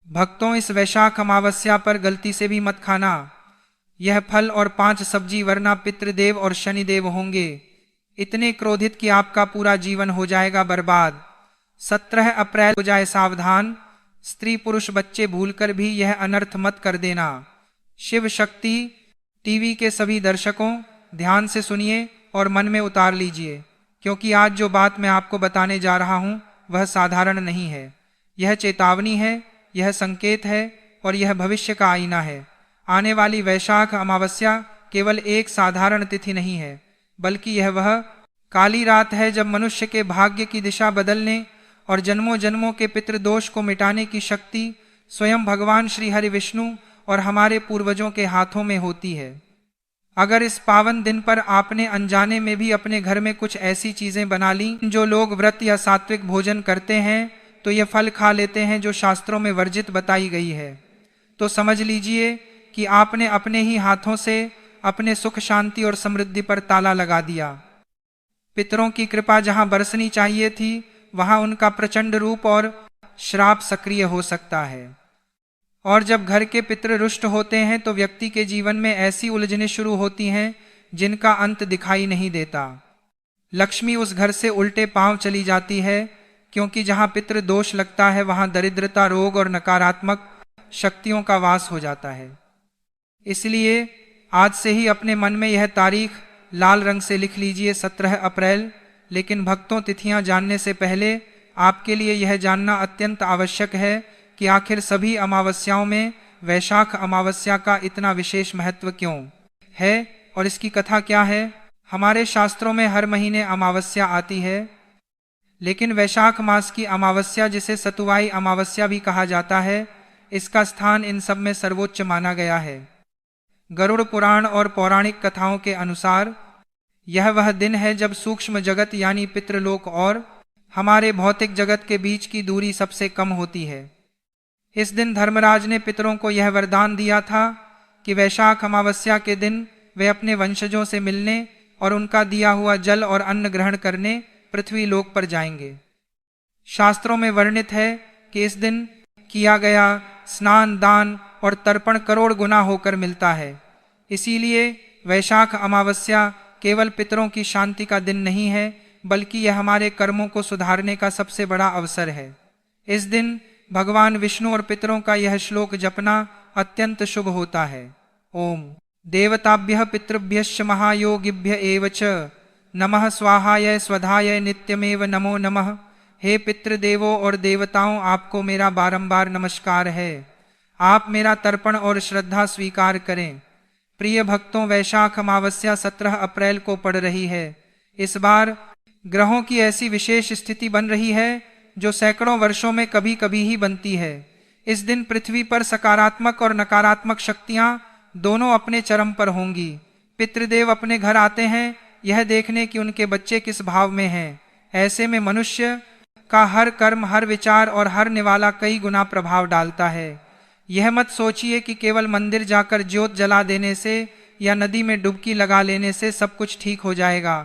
भक्तों, इस वैशाख अमावस्या पर गलती से भी मत खाना यह फल और 5 सब्जी, वरना पितृदेव और शनिदेव होंगे इतने क्रोधित कि आपका पूरा जीवन हो जाएगा बर्बाद। 17 अप्रैल हो जाए सावधान, स्त्री पुरुष बच्चे भूलकर भी यह अनर्थ मत कर देना। शिव शक्ति टीवी के सभी दर्शकों ध्यान से सुनिए और मन में उतार लीजिए, क्योंकि आज जो बात मैं आपको बताने जा रहा हूं वह साधारण नहीं है। यह चेतावनी है, यह संकेत है और यह भविष्य का आईना है। आने वाली वैशाख अमावस्या केवल एक साधारण तिथि नहीं है, बल्कि यह वह काली रात है जब मनुष्य के भाग्य की दिशा बदलने और जन्मों जन्मों के पितृदोष को मिटाने की शक्ति स्वयं भगवान श्री हरि विष्णु और हमारे पूर्वजों के हाथों में होती है। अगर इस पावन दिन पर आपने अनजाने में भी अपने घर में कुछ ऐसी चीजें बना ली जो लोग व्रत या सात्विक भोजन करते हैं तो ये फल खा लेते हैं जो शास्त्रों में वर्जित बताई गई है, तो समझ लीजिए कि आपने अपने ही हाथों से अपने सुख शांति और समृद्धि पर ताला लगा दिया। पितरों की कृपा जहां बरसनी चाहिए थी वहां उनका प्रचंड रूप और श्राप सक्रिय हो सकता है। और जब घर के पितृ रुष्ट होते हैं तो व्यक्ति के जीवन में ऐसी उलझनें शुरू होती हैं जिनका अंत दिखाई नहीं देता। लक्ष्मी उस घर से उल्टे पांव चली जाती है, क्योंकि जहां पितृ दोष लगता है वहां दरिद्रता, रोग और नकारात्मक शक्तियों का वास हो जाता है। इसलिए आज से ही अपने मन में यह तारीख लाल रंग से लिख लीजिए, 17 अप्रैल। लेकिन भक्तों, तिथियां जानने से पहले आपके लिए यह जानना अत्यंत आवश्यक है कि आखिर सभी अमावस्याओं में वैशाख अमावस्या का इतना विशेष महत्व क्यों है और इसकी कथा क्या है। हमारे शास्त्रों में हर महीने अमावस्या आती है, लेकिन वैशाख मास की अमावस्या, जिसे सतुवाई अमावस्या भी कहा जाता है, इसका स्थान इन सब में सर्वोच्च माना गया है। गरुड़ पुराण और पौराणिक कथाओं के अनुसार यह वह दिन है जब सूक्ष्म जगत यानी पितृलोक और हमारे भौतिक जगत के बीच की दूरी सबसे कम होती है। इस दिन धर्मराज ने पितरों को यह वरदान दिया था कि वैशाख अमावस्या के दिन वे अपने वंशजों से मिलने और उनका दिया हुआ जल और अन्न ग्रहण करने पृथ्वी लोक पर जाएंगे। शास्त्रों में वर्णित है कि इस दिन किया गया स्नान, दान और तर्पण करोड़ गुना होकर मिलता है। इसीलिए वैशाख अमावस्या केवल पितरों की शांति का दिन नहीं है, बल्कि यह हमारे कर्मों को सुधारने का सबसे बड़ा अवसर है। इस दिन भगवान विष्णु और पितरों का यह श्लोक जपना अत्यंत शुभ होता है। ओम देवताभ्यः पितृभ्यश्च महायोगिभ्य एव च नमः स्वाहाय स्वधाय नित्यमेव नमो नमः। हे पितृदेवों और देवताओं, आपको मेरा बारंबार नमस्कार है। आप मेरा तर्पण और श्रद्धा स्वीकार करें। प्रिय भक्तों, वैशाख अमावस्या 17 अप्रैल को पड़ रही है। इस बार ग्रहों की ऐसी विशेष स्थिति बन रही है जो सैकड़ों वर्षों में कभी कभी ही बनती है। इस दिन पृथ्वी पर सकारात्मक और नकारात्मक शक्तियां दोनों अपने चरम पर होंगी। पितृदेव अपने घर आते हैं यह देखने कि उनके बच्चे किस भाव में हैं। ऐसे में मनुष्य का हर कर्म, हर विचार और हर निवाला कई गुना प्रभाव डालता है। यह मत सोचिए कि केवल मंदिर जाकर ज्योत जला देने से या नदी में डुबकी लगा लेने से सब कुछ ठीक हो जाएगा।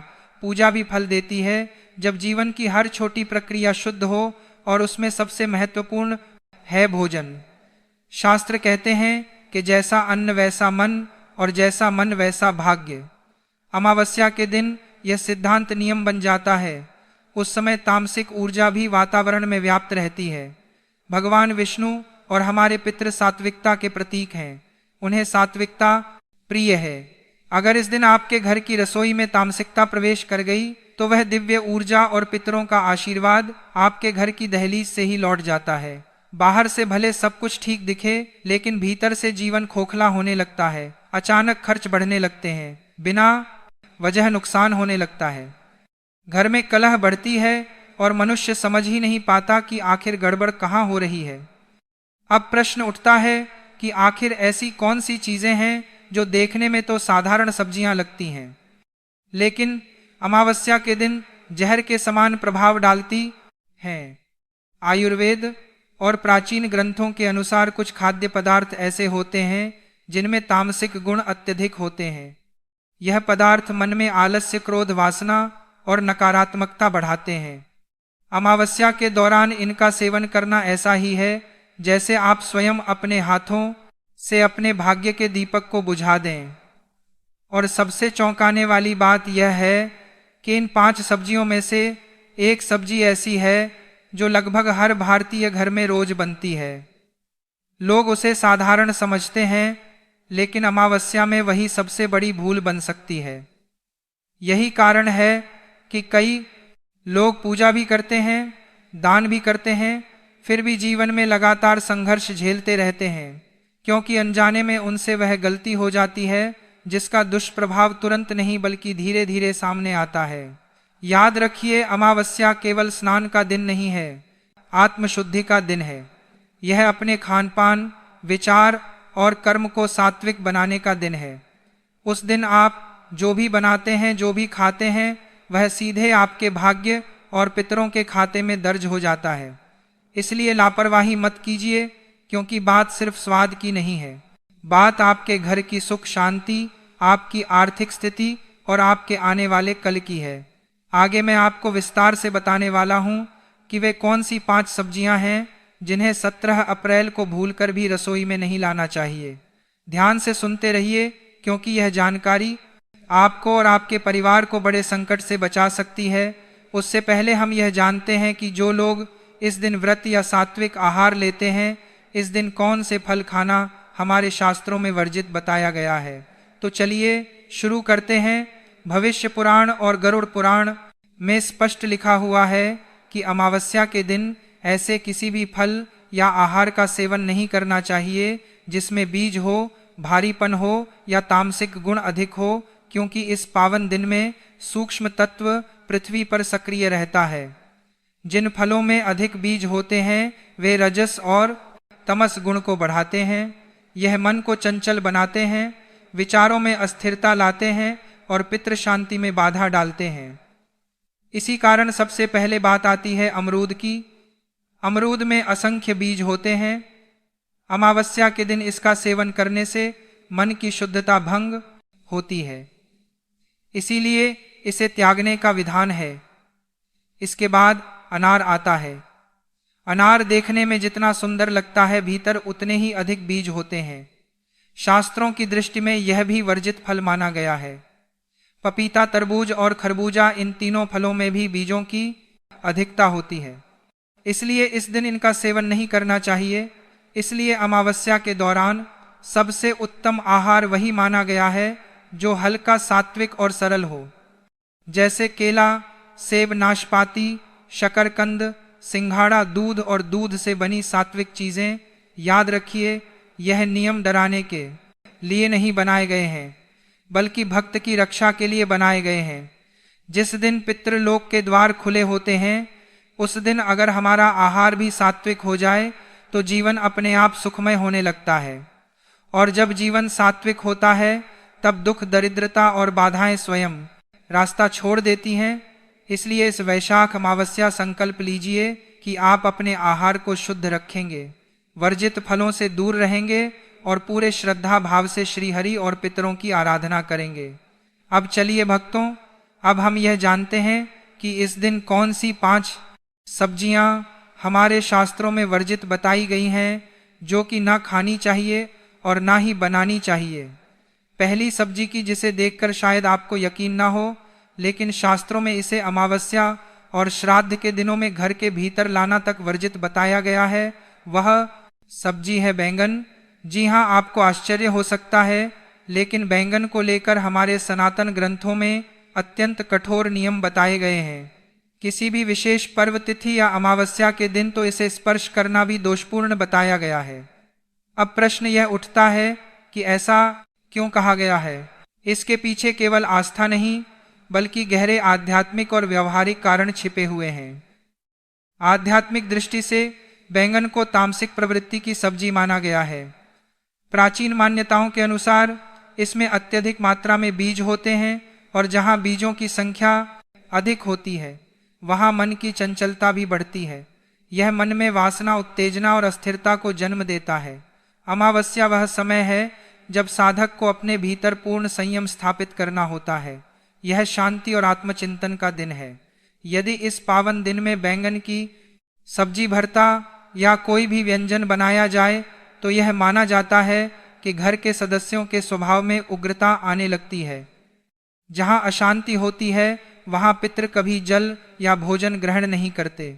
पूजा भी फल देती है जब जीवन की हर छोटी प्रक्रिया शुद्ध हो, और उसमें सबसे महत्वपूर्ण है भोजन। शास्त्र कहते हैं कि जैसा अन्न वैसा मन और जैसा मन वैसा भाग्य। अमावस्या के दिन यह सिद्धांत नियम बन जाता है। उस समय तामसिक ऊर्जा भी वातावरण में व्याप्त रहती है। भगवान विष्णु और हमारे पितृ सात्विकता के प्रतीक हैं। उन्हें सात्विकता प्रिय है। अगर इस दिन आपके घर की रसोई में तामसिकता प्रवेश कर गई तो वह दिव्य ऊर्जा और पितरों का आशीर्वाद आपके घर की दहलीज से ही लौट जाता है। बाहर से भले सब कुछ ठीक दिखे, लेकिन भीतर से जीवन खोखला होने लगता है। अचानक खर्च बढ़ने लगते हैं, बिना वजह नुकसान होने लगता है। घर में कलह बढ़ती है और मनुष्य समझ ही नहीं पाता कि आखिर गड़बड़ कहाँ हो रही है। अब प्रश्न उठता है कि आखिर ऐसी कौन सी चीजें हैं जो देखने में तो साधारण सब्जियां लगती हैं, लेकिन अमावस्या के दिन जहर के समान प्रभाव डालती हैं। आयुर्वेद और प्राचीन ग्रंथों के अनुसार कुछ खाद्य पदार्थ ऐसे होते हैं जिनमें तामसिक गुण अत्यधिक होते हैं। यह पदार्थ मन में आलस्य, क्रोध, वासना और नकारात्मकता बढ़ाते हैं। अमावस्या के दौरान इनका सेवन करना ऐसा ही है जैसे आप स्वयं अपने हाथों से अपने भाग्य के दीपक को बुझा दें। और सबसे चौंकाने वाली बात यह है कि इन 5 सब्जियों में से एक सब्जी ऐसी है जो लगभग हर भारतीय घर में रोज बनती है। लोग उसे साधारण समझते हैं, लेकिन अमावस्या में वही सबसे बड़ी भूल बन सकती है। यही कारण है कि कई लोग पूजा भी करते हैं, दान भी करते हैं, फिर भी जीवन में लगातार संघर्ष झेलते रहते हैं, क्योंकि अनजाने में उनसे वह गलती हो जाती है जिसका दुष्प्रभाव तुरंत नहीं बल्कि धीरे धीरे सामने आता है। याद रखिए, अमावस्या केवल स्नान का दिन नहीं है, आत्मशुद्धि का दिन है। यह अपने खान पान, विचार और कर्म को सात्विक बनाने का दिन है। उस दिन आप जो भी बनाते हैं, जो भी खाते हैं, वह सीधे आपके भाग्य और पितरों के खाते में दर्ज हो जाता है। इसलिए लापरवाही मत कीजिए, क्योंकि बात सिर्फ स्वाद की नहीं है। बात आपके घर की सुख शांति, आपकी आर्थिक स्थिति और आपके आने वाले कल की है। आगे मैं आपको विस्तार से बताने वाला हूं कि वे कौन सी 5 सब्जियां हैं जिन्हें 17 अप्रैल को भूलकर भी रसोई में नहीं लाना चाहिए। ध्यान से सुनते रहिए, क्योंकि यह जानकारी आपको और आपके परिवार को बड़े संकट से बचा सकती है। उससे पहले हम यह जानते हैं कि जो लोग इस दिन व्रत या सात्विक आहार लेते हैं, इस दिन कौन से फल खाना हमारे शास्त्रों में वर्जित बताया गया है। तो चलिए शुरू करते हैं। भविष्य पुराण और गरुड़ पुराण में स्पष्ट लिखा हुआ है कि अमावस्या के दिन ऐसे किसी भी फल या आहार का सेवन नहीं करना चाहिए जिसमें बीज हो, भारीपन हो या तामसिक गुण अधिक हो, क्योंकि इस पावन दिन में सूक्ष्म तत्व पृथ्वी पर सक्रिय रहता है। जिन फलों में अधिक बीज होते हैं वे रजस और तमस गुण को बढ़ाते हैं। यह मन को चंचल बनाते हैं, विचारों में अस्थिरता लाते हैं और पितृ शांति में बाधा डालते हैं। इसी कारण सबसे पहले बात आती है अमरूद की। अमरूद में असंख्य बीज होते हैं। अमावस्या के दिन इसका सेवन करने से मन की शुद्धता भंग होती है, इसीलिए इसे त्यागने का विधान है। इसके बाद अनार आता है। अनार देखने में जितना सुंदर लगता है, भीतर उतने ही अधिक बीज होते हैं। शास्त्रों की दृष्टि में यह भी वर्जित फल माना गया है। पपीता, तरबूज और खरबूजा, इन तीनों फलों में भी बीजों की अधिकता होती है, इसलिए इस दिन इनका सेवन नहीं करना चाहिए। इसलिए अमावस्या के दौरान सबसे उत्तम आहार वही माना गया है जो हल्का, सात्विक और सरल हो, जैसे केला, सेब, नाशपाती, शकरकंद, सिंघाड़ा, दूध और दूध से बनी सात्विक चीजें। याद रखिए, यह नियम डराने के लिए नहीं बनाए गए हैं, बल्कि भक्त की रक्षा के लिए बनाए गए हैं। जिस दिन पितृलोक के द्वार खुले होते हैं, उस दिन अगर हमारा आहार भी सात्विक हो जाए तो जीवन अपने आप सुखमय होने लगता है। और जब जीवन सात्विक होता है, तब दुख, दरिद्रता और बाधाएं स्वयं रास्ता छोड़ देती हैं। इसलिए इस वैशाख अमावस्या संकल्प लीजिए कि आप अपने आहार को शुद्ध रखेंगे, वर्जित फलों से दूर रहेंगे और पूरे श्रद्धा भाव से श्रीहरि और पितरों की आराधना करेंगे। अब चलिए भक्तों, अब हम यह जानते हैं कि इस दिन कौन सी 5 सब्जियां हमारे शास्त्रों में वर्जित बताई गई हैं, जो कि ना खानी चाहिए और ना ही बनानी चाहिए। पहली सब्जी की जिसे देखकर शायद आपको यकीन ना हो, लेकिन शास्त्रों में इसे अमावस्या और श्राद्ध के दिनों में घर के भीतर लाना तक वर्जित बताया गया है, वह सब्जी है बैंगन। जी हाँ, आपको आश्चर्य हो सकता है, लेकिन बैंगन को लेकर हमारे सनातन ग्रंथों में अत्यंत कठोर नियम बताए गए हैं। किसी भी विशेष पर्व, तिथि या अमावस्या के दिन तो इसे स्पर्श करना भी दोषपूर्ण बताया गया है। अब प्रश्न यह उठता है कि ऐसा क्यों कहा गया है। इसके पीछे केवल आस्था नहीं, बल्कि गहरे आध्यात्मिक और व्यवहारिक कारण छिपे हुए हैं। आध्यात्मिक दृष्टि से बैंगन को तामसिक प्रवृत्ति की सब्जी माना गया है। प्राचीन मान्यताओं के अनुसार इसमें अत्यधिक मात्रा में बीज होते हैं, और जहां बीजों की संख्या अधिक होती है, वहां मन की चंचलता भी बढ़ती है। यह मन में वासना, उत्तेजना और अस्थिरता को जन्म देता है। अमावस्या वह समय है जब साधक को अपने भीतर पूर्ण संयम स्थापित करना होता है। यह शांति और आत्मचिंतन का दिन है। यदि इस पावन दिन में बैंगन की सब्जी भरता या कोई भी व्यंजन बनाया जाए तो यह माना जाता है कि घर के सदस्यों के स्वभाव में उग्रता आने लगती है। जहाँ अशांति होती है वहाँ पितृ कभी जल या भोजन ग्रहण नहीं करते।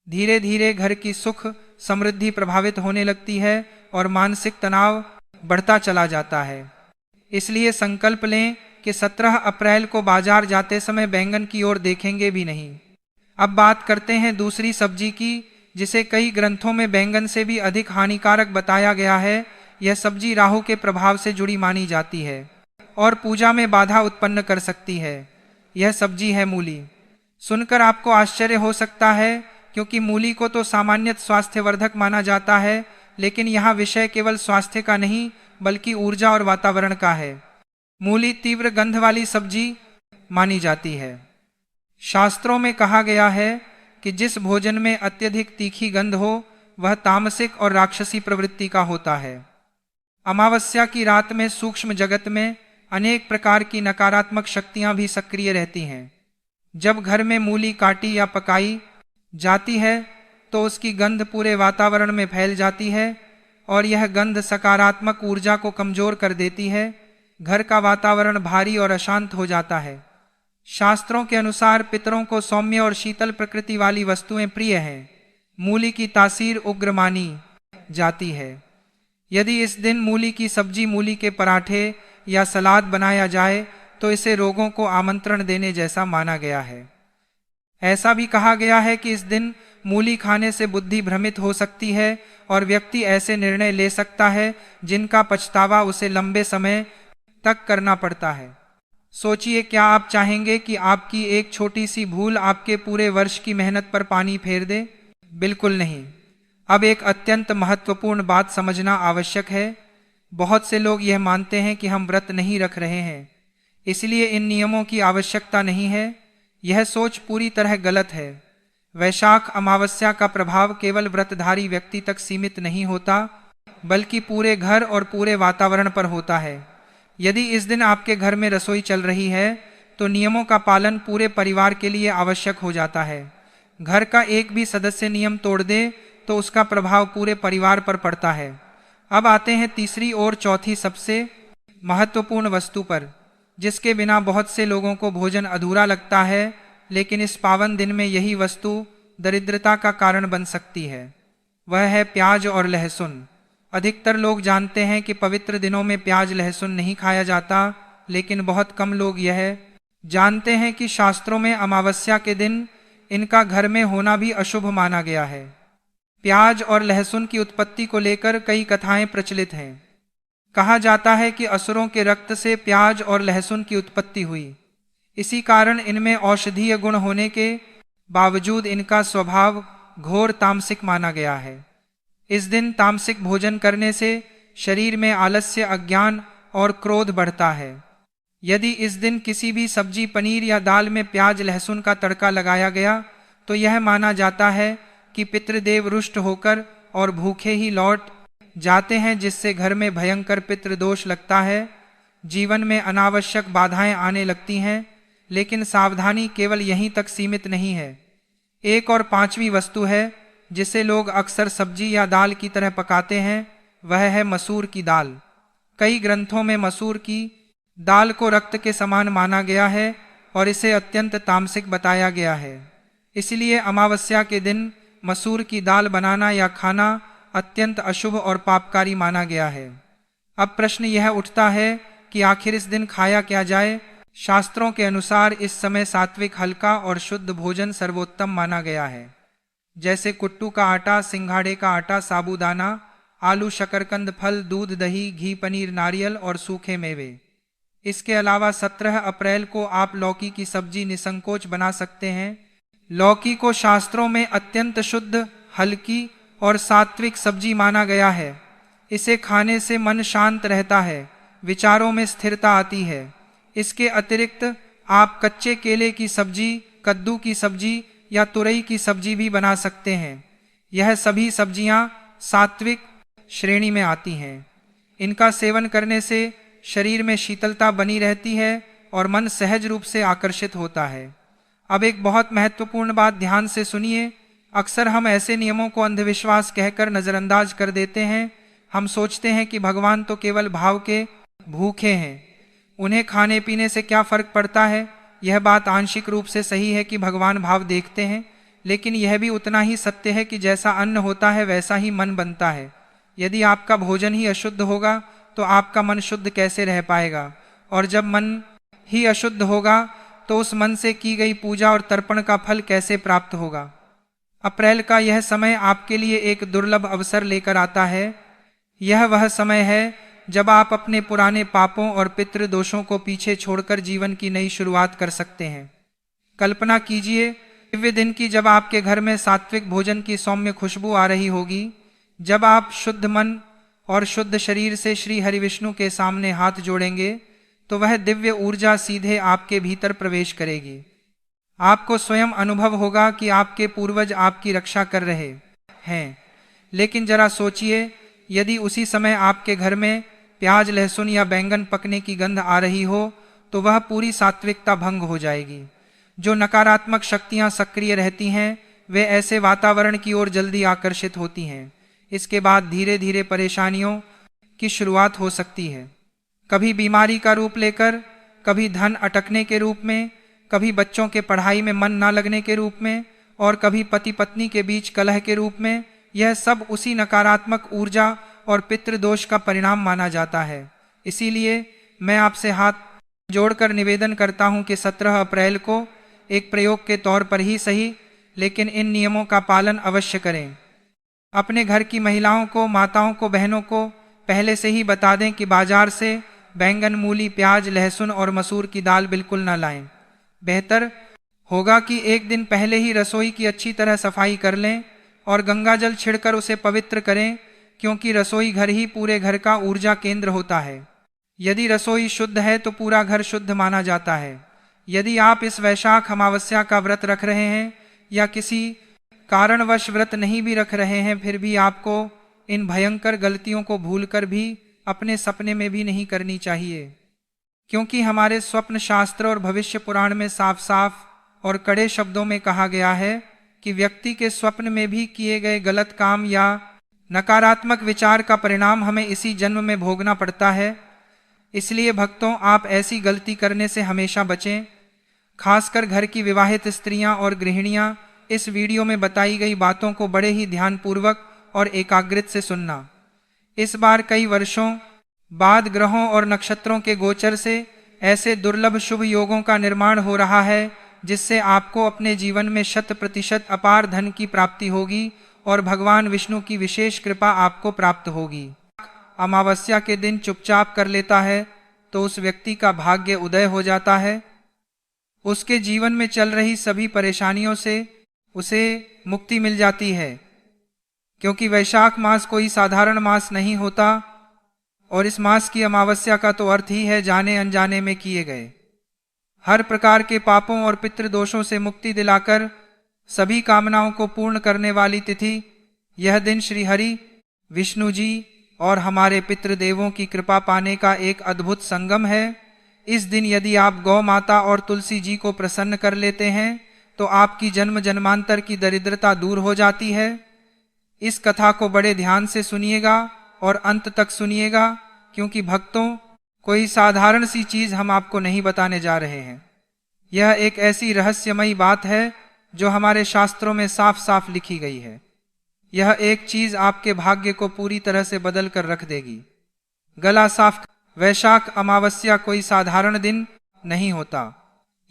धीरे धीरे घर की सुख समृद्धि प्रभावित होने लगती है और मानसिक तनाव बढ़ता चला जाता है। इसलिए संकल्प लें कि 17 अप्रैल को बाजार जाते समय बैंगन की ओर देखेंगे भी नहीं। अब बात करते हैं दूसरी सब्जी की, जिसे कई ग्रंथों में बैंगन से भी अधिक हानिकारक बताया गया है। यह सब्जी राहु के प्रभाव से जुड़ी मानी जाती है और पूजा में बाधा उत्पन्न कर सकती है। यह सब्जी है मूली। सुनकर आपको आश्चर्य हो सकता है क्योंकि मूली को तो सामान्यतः स्वास्थ्यवर्धक माना जाता है, लेकिन यहाँ विषय केवल स्वास्थ्य का नहीं बल्कि ऊर्जा और वातावरण का है। मूली तीव्र गंध वाली सब्जी मानी जाती है। शास्त्रों में कहा गया है कि जिस भोजन में अत्यधिक तीखी गंध हो वह तामसिक और राक्षसी प्रवृत्ति का होता है। अमावस्या की रात में सूक्ष्म जगत में अनेक प्रकार की नकारात्मक शक्तियां भी सक्रिय रहती हैं। जब घर में मूली काटी या पकाई जाती है तो उसकी गंध पूरे वातावरण में फैल जाती है और यह गंध सकारात्मक ऊर्जा को कमजोर कर देती है। घर का वातावरण भारी और अशांत हो जाता है। शास्त्रों के अनुसार पितरों को सौम्य और शीतल प्रकृति वाली वस्तुएं प्रिय हैं। मूली की तासीर उग्र मानी जाती है। यदि इस दिन मूली की सब्जी, मूली के पराठे या सलाद बनाया जाए तो इसे रोगों को आमंत्रण देने जैसा माना गया है। ऐसा भी कहा गया है कि इस दिन मूली खाने से बुद्धि भ्रमित हो सकती है और व्यक्ति ऐसे निर्णय ले सकता है जिनका पछतावा उसे लंबे समय तक करना पड़ता है। सोचिए, क्या आप चाहेंगे कि आपकी एक छोटी सी भूल आपके पूरे वर्ष की मेहनत पर पानी फेर दे? बिल्कुल नहीं। अब एक अत्यंत महत्वपूर्ण बात समझना आवश्यक है। बहुत से लोग यह मानते हैं कि हम व्रत नहीं रख रहे हैं, इसलिए इन नियमों की आवश्यकता नहीं है। यह सोच पूरी तरह गलत है। वैशाख अमावस्या का प्रभाव केवल व्रतधारी व्यक्ति तक सीमित नहीं होता, बल्कि पूरे घर और पूरे वातावरण पर होता है। यदि इस दिन आपके घर में रसोई चल रही है तो नियमों का पालन पूरे परिवार के लिए आवश्यक हो जाता है। घर का एक भी सदस्य नियम तोड़ दे तो उसका प्रभाव पूरे परिवार पर पड़ता है। अब आते हैं तीसरी और चौथी सबसे महत्वपूर्ण वस्तु पर, जिसके बिना बहुत से लोगों को भोजन अधूरा लगता है, लेकिन इस पावन दिन में यही वस्तु दरिद्रता का कारण बन सकती है। वह है प्याज और लहसुन। अधिकतर लोग जानते हैं कि पवित्र दिनों में प्याज लहसुन नहीं खाया जाता, लेकिन बहुत कम लोग यह जानते हैं कि शास्त्रों में अमावस्या के दिन इनका घर में होना भी अशुभ माना गया है। प्याज और लहसुन की उत्पत्ति को लेकर कई कथाएं प्रचलित हैं। कहा जाता है कि असुरों के रक्त से प्याज और लहसुन की उत्पत्ति हुई। इसी कारण इनमें औषधीय गुण होने के बावजूद इनका स्वभाव घोर तामसिक माना गया है। इस दिन तामसिक भोजन करने से शरीर में आलस्य, अज्ञान और क्रोध बढ़ता है। यदि इस दिन किसी भी सब्जी, पनीर या दाल में प्याज लहसुन का तड़का लगाया गया तो यह माना जाता है कि पितृदेव रुष्ट होकर और भूखे ही लौट जाते हैं, जिससे घर में भयंकर पितृदोष लगता है। जीवन में अनावश्यक बाधाएं आने लगती हैं, लेकिन सावधानी केवल यहीं तक सीमित नहीं है। एक और पांचवी वस्तु है जिसे लोग अक्सर सब्जी या दाल की तरह पकाते हैं, वह है मसूर की दाल। कई ग्रंथों में मसूर की दाल को रक्त के समान माना गया है और इसे अत्यंत तामसिक बताया गया है। इसलिए अमावस्या के दिन मसूर की दाल बनाना या खाना अत्यंत अशुभ और पापकारी माना गया है। अब प्रश्न यह उठता है कि आखिर इस दिन खाया क्या जाए? शास्त्रों के अनुसार इस समय सात्विक, हल्का और शुद्ध भोजन सर्वोत्तम माना गया है, जैसे कुट्टू का आटा, सिंघाड़े का आटा, साबूदाना, आलू, शकरकंद, फल, दूध, दही, घी, पनीर, नारियल और सूखे मेवे। इसके अलावा 17 अप्रैल को आप लौकी की सब्जी निसंकोच बना सकते हैं। लौकी को शास्त्रों में अत्यंत शुद्ध, हल्की और सात्विक सब्जी माना गया है। इसे खाने से मन शांत रहता है, विचारों में स्थिरता आती है। इसके अतिरिक्त आप कच्चे केले की सब्जी, कद्दू की सब्जी या तुरई की सब्जी भी बना सकते हैं। यह सभी सब्जियां सात्विक श्रेणी में आती हैं। इनका सेवन करने से शरीर में शीतलता बनी रहती है और मन सहज रूप से आकर्षित होता है। अब एक बहुत महत्वपूर्ण बात ध्यान से सुनिए। अक्सर हम ऐसे नियमों को अंधविश्वास कहकर नजरअंदाज कर देते हैं। हम सोचते हैं कि भगवान तो केवल भाव के भूखे हैं, उन्हें खाने पीने से क्या फर्क पड़ता है। यह बात आंशिक रूप से सही है कि भगवान भाव देखते हैं, लेकिन यह भी उतना ही सत्य है कि जैसा अन्न होता है वैसा ही मन बनता है। यदि आपका भोजन ही अशुद्ध होगा तो आपका मन शुद्ध कैसे रह पाएगा, और जब मन ही अशुद्ध होगा तो उस मन से की गई पूजा और तर्पण का फल कैसे प्राप्त होगा। अप्रैल का यह समय आपके लिए एक दुर्लभ अवसर लेकर आता है। यह वह समय है जब आप अपने पुराने पापों और पितृ दोषों को पीछे छोड़कर जीवन की नई शुरुआत कर सकते हैं। कल्पना कीजिए दिव्य दिन की, जब आपके घर में सात्विक भोजन की सौम्य खुशबू आ रही होगी, जब आप शुद्ध मन और शुद्ध शरीर से श्री हरिविष्णु के सामने हाथ जोड़ेंगे तो वह दिव्य ऊर्जा सीधे आपके भीतर प्रवेश करेगी। आपको स्वयं अनुभव होगा कि आपके पूर्वज आपकी रक्षा कर रहे हैं। लेकिन जरा सोचिए, यदि उसी समय आपके घर में प्याज, लहसुन या बैंगन पकने की गंध आ रही हो तो वह पूरी सात्विकता भंग हो जाएगी। जो नकारात्मक शक्तियां सक्रिय रहती हैं वे ऐसे वातावरण की ओर जल्दी आकर्षित होती हैं। इसके बाद धीरे धीरे परेशानियों की शुरुआत हो सकती है, कभी बीमारी का रूप लेकर, कभी धन अटकने के रूप में, कभी बच्चों के पढ़ाई में मन न लगने के रूप में, और कभी पति पत्नी के बीच कलह के रूप में। यह सब उसी नकारात्मक ऊर्जा और पितृदोष का परिणाम माना जाता है। इसीलिए मैं आपसे हाथ जोड़कर निवेदन करता हूं कि 17 अप्रैल को एक प्रयोग के तौर पर ही सही, लेकिन इन नियमों का पालन अवश्य करें। अपने घर की महिलाओं को, माताओं को, बहनों को पहले से ही बता दें कि बाजार से बैंगन, मूली, प्याज, लहसुन और मसूर की दाल बिल्कुल न लाएं। बेहतर होगा कि एक दिन पहले ही रसोई की अच्छी तरह सफाई कर लें और गंगा जल छिड़कर उसे पवित्र करें, क्योंकि रसोई घर ही पूरे घर का ऊर्जा केंद्र होता है। यदि रसोई शुद्ध है तो पूरा घर शुद्ध माना जाता है। यदि आप इस वैशाख अमावस्या का व्रत रख रहे हैं या किसी कारणवश व्रत नहीं भी रख रहे हैं, फिर भी आपको इन भयंकर गलतियों को भूलकर भी अपने सपने में भी नहीं करनी चाहिए, क्योंकि हमारे स्वप्न शास्त्र और भविष्य पुराण में साफ साफ और कड़े शब्दों में कहा गया है कि व्यक्ति के स्वप्न में भी किए गए गलत काम या नकारात्मक विचार का परिणाम हमें इसी जन्म में भोगना पड़ता है। इसलिए भक्तों, आप ऐसी गलती करने से हमेशा बचें। खासकर घर की विवाहित स्त्रियां और गृहिणियां इस वीडियो में बताई गई बातों को बड़े ही ध्यानपूर्वक और एकाग्रता से सुनना। इस बार कई वर्षों बाद ग्रहों और नक्षत्रों के गोचर से ऐसे दुर्लभ शुभ योगों का निर्माण हो रहा है जिससे आपको अपने जीवन में 100% अपार धन की प्राप्ति होगी और भगवान विष्णु की विशेष कृपा आपको प्राप्त होगी। अमावस्या के दिन चुपचाप कर लेता है तो उस व्यक्ति का भाग्य उदय हो जाता है। उसके जीवन में चल रही सभी परेशानियों से उसे मुक्ति मिल जाती है, क्योंकि वैशाख मास कोई साधारण मास नहीं होता और इस मास की अमावस्या का तो अर्थ ही है जाने अनजाने में किए गए हर प्रकार के पापों और पितृदोषों से मुक्ति दिलाकर सभी कामनाओं को पूर्ण करने वाली तिथि। यह दिन श्री हरि, विष्णु जी और हमारे पितृदेवों की कृपा पाने का एक अद्भुत संगम है। इस दिन यदि आप गौ माता और तुलसी जी को प्रसन्न कर लेते हैं तो आपकी जन्म जन्मांतर की दरिद्रता दूर हो जाती है। इस कथा को बड़े ध्यान से सुनिएगा और अंत तक सुनिएगा, क्योंकि भक्तों, कोई साधारण सी चीज हम आपको नहीं बताने जा रहे हैं। यह एक ऐसी रहस्यमयी बात है जो हमारे शास्त्रों में साफ साफ लिखी गई है। यह एक चीज आपके भाग्य को पूरी तरह से बदल कर रख देगी। गला साफ। वैशाख अमावस्या कोई साधारण दिन नहीं होता।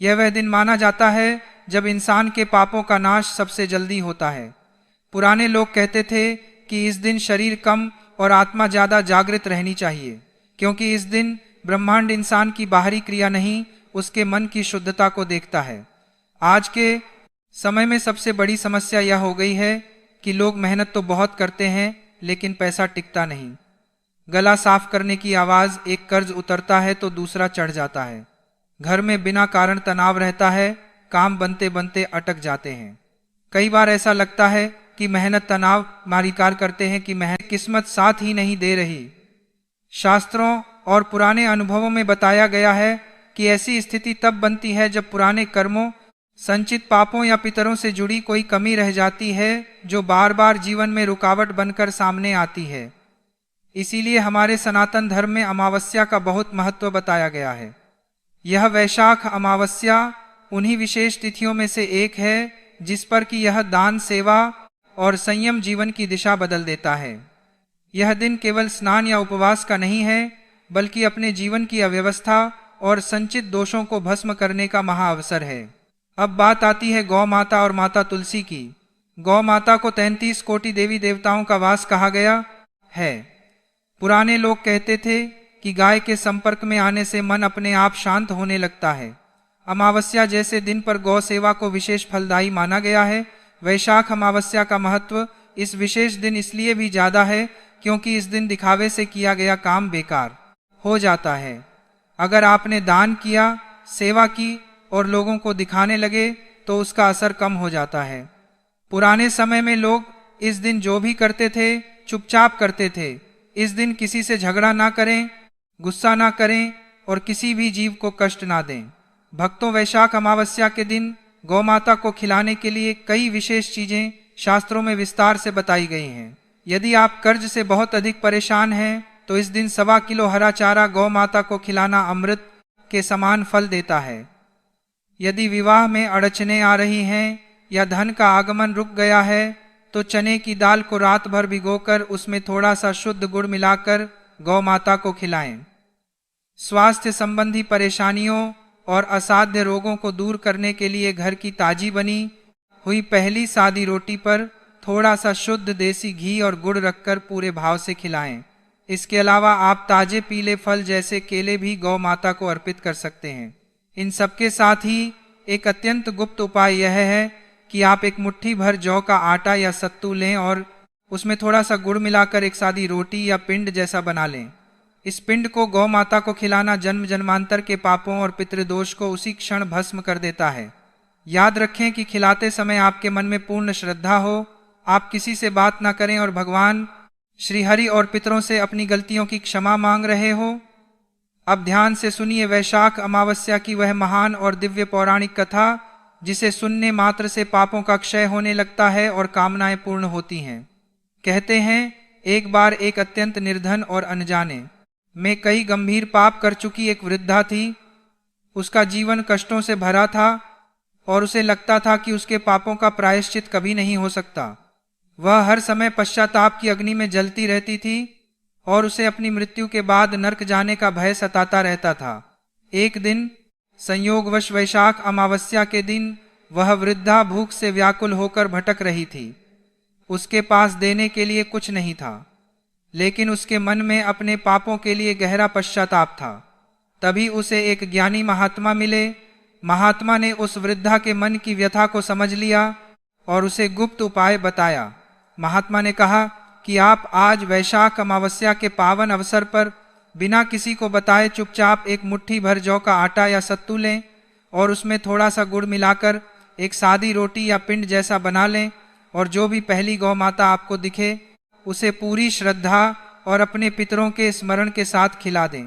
यह वह दिन माना जाता है जब इंसान के पापों का नाश सबसे जल्दी होता है। पुराने लोग कहते थे कि इस दिन शरीर कम और आत्मा ज्यादा जागृत रहनी चाहिए, क्योंकि इस दिन ब्रह्मांड इंसान की बाहरी क्रिया नहीं, उसके मन की शुद्धता को देखता है। आज के समय में सबसे बड़ी समस्या यह हो गई है कि लोग मेहनत तो बहुत करते हैं लेकिन पैसा टिकता नहीं। गला साफ करने की आवाज, एक कर्ज उतरता है तो दूसरा चढ़ जाता है। घर में बिना कारण तनाव रहता है, काम बनते बनते अटक जाते हैं। कई बार ऐसा लगता है कि मेहनत तनाव मारिकार करते हैं कि मेहनत किस्मत साथ ही नहीं दे रही। शास्त्रों और पुराने अनुभवों में बताया गया है कि ऐसी स्थिति तब बनती है जब पुराने कर्मों संचित पापों या पितरों से जुड़ी कोई कमी रह जाती है जो बार बार जीवन में रुकावट बनकर सामने आती है। इसीलिए हमारे सनातन धर्म में अमावस्या का बहुत महत्व बताया गया है। यह वैशाख अमावस्या उन्हीं विशेष तिथियों में से एक है जिस पर कि यह दान, सेवा और संयम जीवन की दिशा बदल देता है। यह दिन केवल स्नान या उपवास का नहीं है, बल्कि अपने जीवन की अव्यवस्था और संचित दोषों को भस्म करने का महाअवसर है। अब बात आती है गौ माता और माता तुलसी की। गौ माता को 33 कोटि देवी देवताओं का वास कहा गया है। पुराने लोग कहते थे कि गाय के संपर्क में आने से मन अपने आप शांत होने लगता है। अमावस्या जैसे दिन पर गौ सेवा को विशेष फलदायी माना गया है। वैशाख अमावस्या का महत्व इस विशेष दिन इसलिए भी ज्यादा है क्योंकि इस दिन दिखावे से किया गया काम बेकार हो जाता है। अगर आपने दान किया, सेवा की और लोगों को दिखाने लगे तो उसका असर कम हो जाता है। पुराने समय में लोग इस दिन जो भी करते थे चुपचाप करते थे। इस दिन किसी से झगड़ा ना करें, गुस्सा ना करें और किसी भी जीव को कष्ट ना दें। भक्तों, वैशाख अमावस्या के दिन गौ माता को खिलाने के लिए कई विशेष चीजें शास्त्रों में विस्तार से बताई गई हैं। यदि आप कर्ज से बहुत अधिक परेशान हैं तो इस दिन 1.25 किलो हरा चारा गौ माता को खिलाना अमृत के समान फल देता है। यदि विवाह में अड़चने आ रही हैं या धन का आगमन रुक गया है तो चने की दाल को रात भर भिगोकर उसमें थोड़ा सा शुद्ध गुड़ मिलाकर गौ माता को खिलाएं। स्वास्थ्य संबंधी परेशानियों और असाध्य रोगों को दूर करने के लिए घर की ताजी बनी हुई पहली सादी रोटी पर थोड़ा सा शुद्ध देसी घी और गुड़ रखकर पूरे भाव से खिलाएं। इसके अलावा आप ताजे पीले फल जैसे केले भी गौ माता को अर्पित कर सकते हैं। इन सबके साथ ही एक अत्यंत गुप्त उपाय यह है कि आप एक मुट्ठी भर जौ का आटा या सत्तू लें और उसमें थोड़ा सा गुड़ मिलाकर एक सादी रोटी या पिंड जैसा बना लें। इस पिंड को गौ माता को खिलाना जन्म जन्मांतर के पापों और पितृदोष को उसी क्षण भस्म कर देता है। याद रखें कि खिलाते समय आपके मन में पूर्ण श्रद्धा हो, आप किसी से बात ना करें और भगवान श्रीहरि और पितरों से अपनी गलतियों की क्षमा मांग रहे हो। अब ध्यान से सुनिए वैशाख अमावस्या की वह महान और दिव्य पौराणिक कथा जिसे सुनने मात्र से पापों का क्षय होने लगता है और कामनाएं पूर्ण होती हैं। कहते हैं, एक बार एक अत्यंत निर्धन और अनजाने में कई गंभीर पाप कर चुकी एक वृद्धा थी। उसका जीवन कष्टों से भरा था और उसे लगता था कि उसके पापों का प्रायश्चित कभी नहीं हो सकता। वह हर समय पश्चाताप की अग्नि में जलती रहती थी और उसे अपनी मृत्यु के बाद नरक जाने का भय सताता रहता था। एक दिन संयोगवश वैशाख अमावस्या के दिन वह वृद्धा भूख से व्याकुल होकर भटक रही थी। उसके पास देने के लिए कुछ नहीं था, लेकिन उसके मन में अपने पापों के लिए गहरा पश्चाताप था। तभी उसे एक ज्ञानी महात्मा मिले। महात्मा ने उस वृद्धा के मन की व्यथा को समझ लिया और उसे गुप्त उपाय बताया। महात्मा ने कहा कि आप आज वैशाख अमावस्या के पावन अवसर पर बिना किसी को बताए चुपचाप एक मुट्ठी भर जौ का आटा या सत्तू लें और उसमें थोड़ा सा गुड़ मिलाकर एक सादी रोटी या पिंड जैसा बना लें और जो भी पहली गौ माता आपको दिखे उसे पूरी श्रद्धा और अपने पितरों के स्मरण के साथ खिला दें।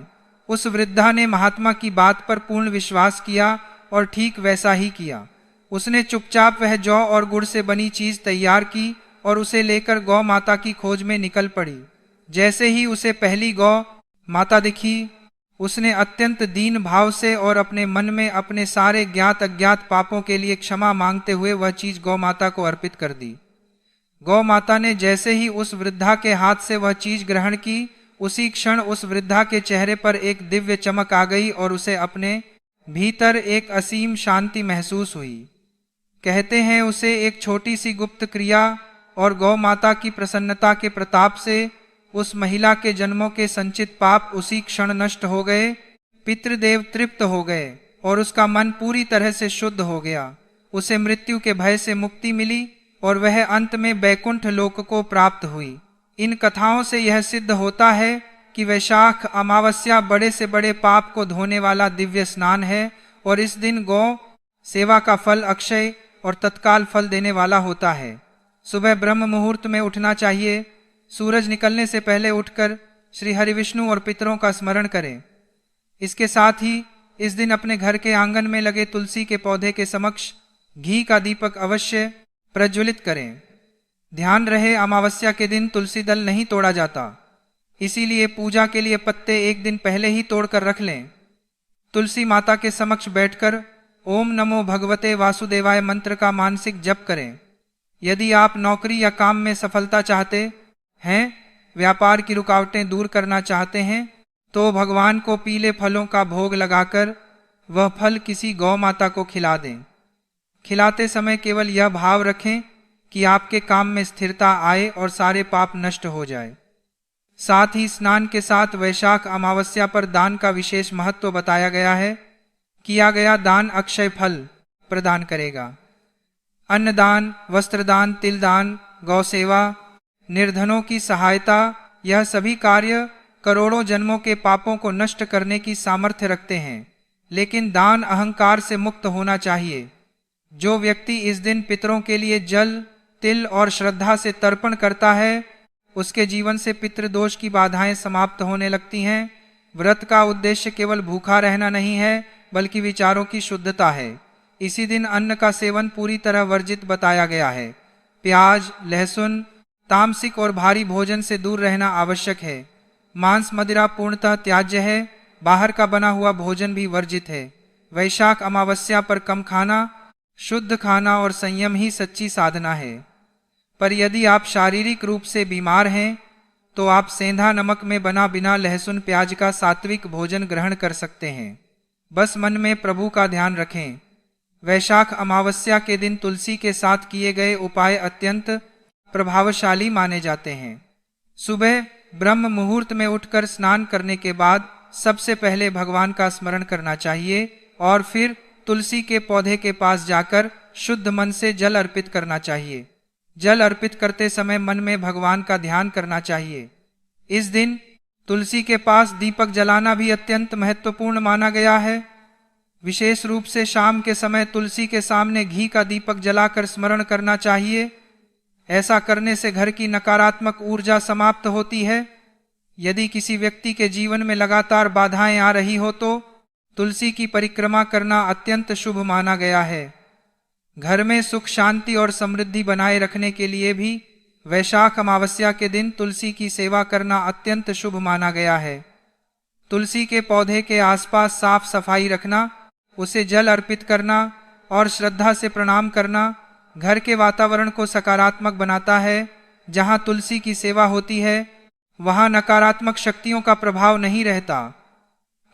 उस वृद्धा ने महात्मा की बात पर पूर्ण विश्वास किया और ठीक वैसा ही किया। उसने चुपचाप वह जौ और गुड़ से बनी चीज तैयार की और उसे लेकर गौ माता की खोज में निकल पड़ी। जैसे ही उसे पहली गौ माता दिखी, उसने अत्यंत दीन भाव से और अपने मन में अपने सारे ज्ञात अज्ञात पापों के लिए क्षमा मांगते हुए वह चीज गौ माता को अर्पित कर दी। गौ माता ने जैसे ही उस वृद्धा के हाथ से वह चीज ग्रहण की, उसी क्षण उस वृद्धा के चेहरे पर एक दिव्य चमक आ गई और उसे अपने भीतर एक असीम शांति महसूस हुई। कहते हैं उसे एक छोटी सी गुप्त क्रिया और गौ माता की प्रसन्नता के प्रताप से उस महिला के जन्मों के संचित पाप उसी क्षण नष्ट हो गए। पितृदेव तृप्त हो गए और उसका मन पूरी तरह से शुद्ध हो गया। उसे मृत्यु के भय से मुक्ति मिली और वह अंत में बैकुंठ लोक को प्राप्त हुई। इन कथाओं से यह सिद्ध होता है कि वैशाख अमावस्या बड़े से बड़े पाप को धोने वाला दिव्य स्नान है और इस दिन गौ सेवा का फल अक्षय और तत्काल फल देने वाला होता है। सुबह ब्रह्म मुहूर्त में उठना चाहिए। सूरज निकलने से पहले उठकर श्री हरि विष्णु और पितरों का स्मरण करें। इसके साथ ही इस दिन अपने घर के आंगन में लगे तुलसी के पौधे के समक्ष घी का दीपक अवश्य प्रज्वलित करें। ध्यान रहे, अमावस्या के दिन तुलसी दल नहीं तोड़ा जाता, इसीलिए पूजा के लिए पत्ते एक दिन पहले ही तोड़कर रख लें। तुलसी माता के समक्ष बैठकर ओम नमो भगवते वासुदेवाय मंत्र का मानसिक जप करें। यदि आप नौकरी या काम में सफलता चाहते हैं, व्यापार की रुकावटें दूर करना चाहते हैं, तो भगवान को पीले फलों का भोग लगाकर वह फल किसी गौ माता को खिला दें। खिलाते समय केवल यह भाव रखें कि आपके काम में स्थिरता आए और सारे पाप नष्ट हो जाए। साथ ही स्नान के साथ वैशाख अमावस्या पर दान का विशेष महत्व बताया गया है। किया गया दान अक्षय फल प्रदान करेगा। अन्नदान, वस्त्रदान, तिलदान, गौसेवा, निर्धनों की सहायता, यह सभी कार्य करोड़ों जन्मों के पापों को नष्ट करने की सामर्थ्य रखते हैं। लेकिन दान अहंकार से मुक्त होना चाहिए। जो व्यक्ति इस दिन पितरों के लिए जल, तिल और श्रद्धा से तर्पण करता है, उसके जीवन से पितृदोष की बाधाएं समाप्त होने लगती हैं। व्रत का उद्देश्य केवल भूखा रहना नहीं है, बल्कि विचारों की शुद्धता है। इसी दिन अन्न का सेवन पूरी तरह वर्जित बताया गया है। प्याज, लहसुन, तामसिक और भारी भोजन से दूर रहना आवश्यक है। मांस मदिरा पूर्णतः त्याज्य है। बाहर का बना हुआ भोजन भी वर्जित है। वैशाख अमावस्या पर कम खाना, शुद्ध खाना और संयम ही सच्ची साधना है। पर यदि आप शारीरिक रूप से बीमार हैं, तो आप सेंधा नमक में बना बिना लहसुन प्याज का सात्विक भोजन ग्रहण कर सकते हैं। बस मन में प्रभु का ध्यान रखें। वैशाख अमावस्या के दिन तुलसी के साथ किए गए उपाय अत्यंत प्रभावशाली माने जाते हैं। सुबह ब्रह्म मुहूर्त में उठकर स्नान करने के बाद सबसे पहले भगवान का स्मरण करना चाहिए और फिर तुलसी के पौधे के पास जाकर शुद्ध मन से जल अर्पित करना चाहिए। जल अर्पित करते समय मन में भगवान का ध्यान करना चाहिए। इस दिन तुलसी के पास दीपक जलाना भी अत्यंत महत्वपूर्ण माना गया है। विशेष रूप से शाम के समय तुलसी के सामने घी का दीपक जलाकर स्मरण करना चाहिए। ऐसा करने से घर की नकारात्मक ऊर्जा समाप्त होती है। यदि किसी व्यक्ति के जीवन में लगातार बाधाएं आ रही हो, तो तुलसी की परिक्रमा करना अत्यंत शुभ माना गया है। घर में सुख, शांति और समृद्धि बनाए रखने के लिए भी वैशाख अमावस्या के दिन तुलसी की सेवा करना अत्यंत शुभ माना गया है। तुलसी के पौधे के आसपास साफ सफाई रखना, उसे जल अर्पित करना और श्रद्धा से प्रणाम करना घर के वातावरण को सकारात्मक बनाता है। जहां तुलसी की सेवा होती है, वहां नकारात्मक शक्तियों का प्रभाव नहीं रहता।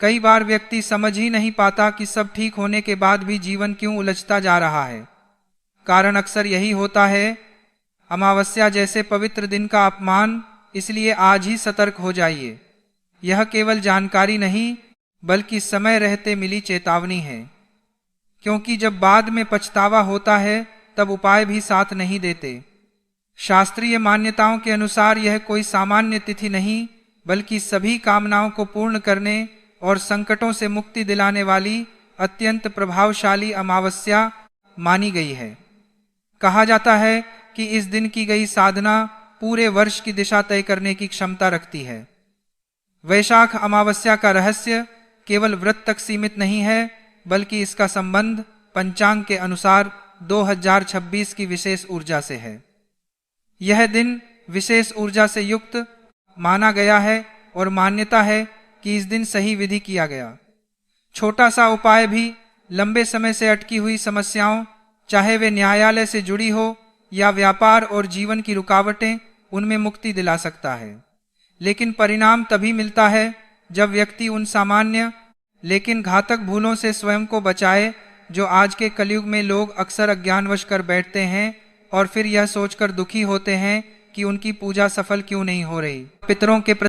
कई बार व्यक्ति समझ ही नहीं पाता कि सब ठीक होने के बाद भी जीवन क्यों उलझता जा रहा है। कारण अक्सर यही होता है, अमावस्या जैसे पवित्र दिन का अपमान। इसलिए आज ही सतर्क हो जाइए। यह केवल जानकारी नहीं, बल्कि समय रहते मिली चेतावनी है। क्योंकि जब बाद में पछतावा होता है, तब उपाय भी साथ नहीं देते। शास्त्रीय मान्यताओं के अनुसार यह कोई सामान्य तिथि नहीं, बल्कि सभी कामनाओं को पूर्ण करने और संकटों से मुक्ति दिलाने वाली अत्यंत प्रभावशाली अमावस्या मानी गई है। कहा जाता है कि इस दिन की गई साधना पूरे वर्ष की दिशा तय करने की क्षमता रखती है। वैशाख अमावस्या का रहस्य केवल व्रत तक सीमित नहीं है, बल्कि इसका संबंध पंचांग के अनुसार 2026 की विशेष ऊर्जा से है। यह दिन विशेष ऊर्जा से युक्त माना गया है और मान्यता है कि इस दिन सही विधि किया गया छोटा सा उपाय भी लंबे समय से अटकी हुई समस्याओं, चाहे वे न्यायालय से जुड़ी हो या व्यापार और जीवन की रुकावटें, उनमें मुक्ति दिला सकता है। लेकिन परिणाम तभी मिलता है जब व्यक्ति उन सामान्य लेकिन घातक भूलों से स्वयं को बचाए, जो आज के कलयुग में लोग अक्सर अज्ञानवश कर बैठते हैं और फिर यह सोचकर दुखी होते हैं कि उनकी पूजा सफल क्यों नहीं हो रही। पितरों के